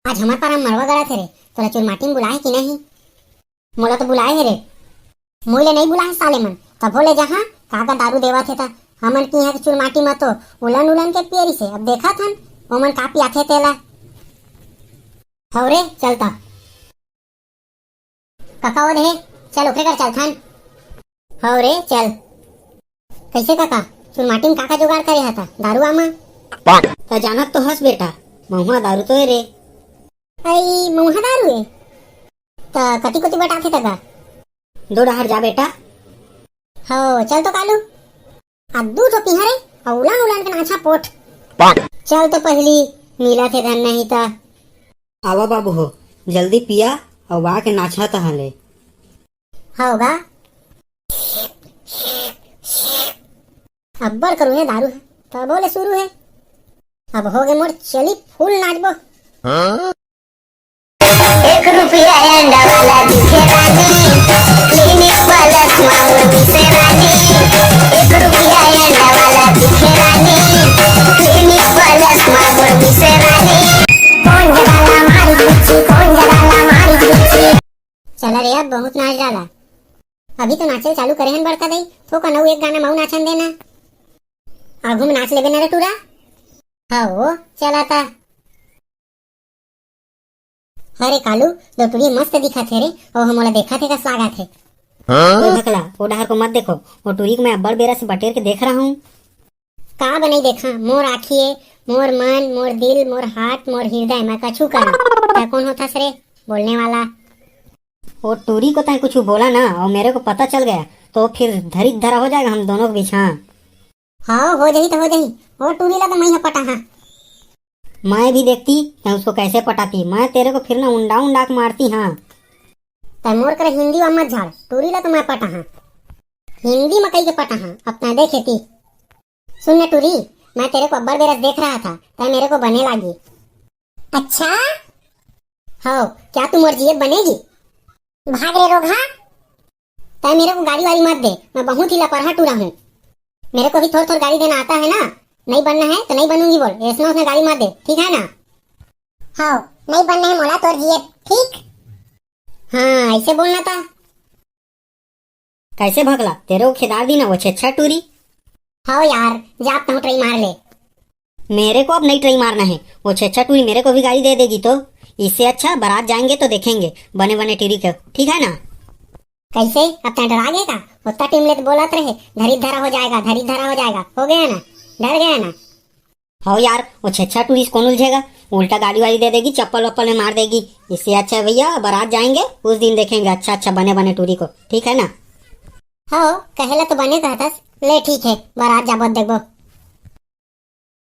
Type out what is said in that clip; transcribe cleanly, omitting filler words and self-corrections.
आज हमारे पारा मरवा गड़ा थे रे, तोला चुरमाटी में बुलाए कि नहीं? मोला तो बुलाए है रे, मोले नहीं बुलाए साले मन। तब बोले जहाँ काका दारू देवा थे था हमन की यहाँ के चुरमाटी में तो उलन उलन के पेरी से अब देखा थन ओमन का पियाथे तेला। हवरे चलता काका वो दे चल ओकरे कर चल थन। हवरे चल। कैसे काका चुरमाटी में काका जुगाड़ करे था दारू आमा? तो जानत तो हंस बेटा, महुआ दारू तो है रे। आई महुआ दारू है तो कति कति बटाथे तगा? 2 डहर जा बेटा। हो चल तो कालू अद्दू तो पिहरे और उलान उलान के नाचा पोट। चल तो पहली मिला थे धन नहीं था। आवा बाबू हो जल्दी पिया और वा के नाचा तो हले। होगा अब्बर करू है दारू है तो बोले शुरू है। अब हो गए मोर चली फूल नाचबो। 1 रुपया अंडा वाला दिखे रानी, क्लिनिक वाला मांगो दिसे रानी। 1 रुपया अंडा वाला दिखे रानी, क्लिनिक वाला मांगो दिसे रानी। कौन जगाला मारी बिच्ची, कौन जगाला मारी बिच्ची। चला रे अब बहुत नाच डाला, अभी तो नाचे चालू करे हैं बड़का दई तो कनऊ एक गाना मऊ नाचन देना। आगू में नाच लेबे ना रे टूरा। हाँ चला था। अरे कालू दो टूरी मस्त दिखा थे रे और हमोला देखा थे कस लागा थे। ओए भकला वो डहर को मत देखो, वो टूरी को मैं अब्बड़ बेरा से बटेर के देख रहा हूँ। का बनाई देखा मोर आखिए मोर मन मोर दिल मोर हाथ मोर हृदय मैं कछु करा कौन होता रे बोलने वाला? वो टूरी को तय कुछ बोला ना और मेरे को पता चल गया तो फिर धरी धरा हो जाएगा हम दोनों के बीच। हाँ हो जाही तो हो जाही। और टूरी ला तो मैं पटा। हाँ मैं भी देखती मैं उसको कैसे पटाती, मैं तेरे को फिर ना उंडा उंडा के मारती। हाँ मोर कर हिंदी व मत झाड़, टूरी ला तो मैं पटा। हाँ हिंदी में कही के पटा। हाँ अपना देखेती। सुन न टूरी मैं तेरे को अब्बर बेरस देख रहा था तय मेरे को बने लागी। अच्छा हो क्या तू मोर जीए बनेगी? भाग रे रोगा, तय मेरे को गाड़ी वाली मत दे, मैं बहुत ही लापरवाह टूरा हूँ। मेरे को भी थोड़ा थोड़ा गाड़ी देना आता है ना, नहीं बनना है तो नहीं बनूंगी बोल, ऐसा उसने गाड़ी मत दे ठीक है ना? हाँ नहीं बनना है मोला तोर जीए ठीक। हाँ ऐसे बोलना था। कैसे भगला तेरे को खिदार दी ना वो छेच्छा टूरी। हाँ यार जा अपना ट्राई मार ले। मेरे को अब नहीं ट्राई मारना है, वो छेच्छा टूरी मेरे को भी गाड़ी दे देगी तो इससे अच्छा बारात जाएंगे तो देखेंगे बने बने टीरी को, ठीक है ना? कैसे अपना डरा गए का? उतना टीम ले तो बोलत रहे धरी धरा हो जाएगा धरी धरा हो जाएगा, हो गया ना? डर गया ना? हो यार वो छेच्छा टूरिस्ट कौन उलझेगा, उल्टा गाड़ी वाली दे देगी चप्पल वप्पल में मार देगी। इससे अच्छा भैया बारात जाएंगे उस दिन देखेंगे अच्छा अच्छा बने बने टूरी को, ठीक है ना? हाँ कहेला तो बने कहतस ले ठीक है बारात जाबत देखबो।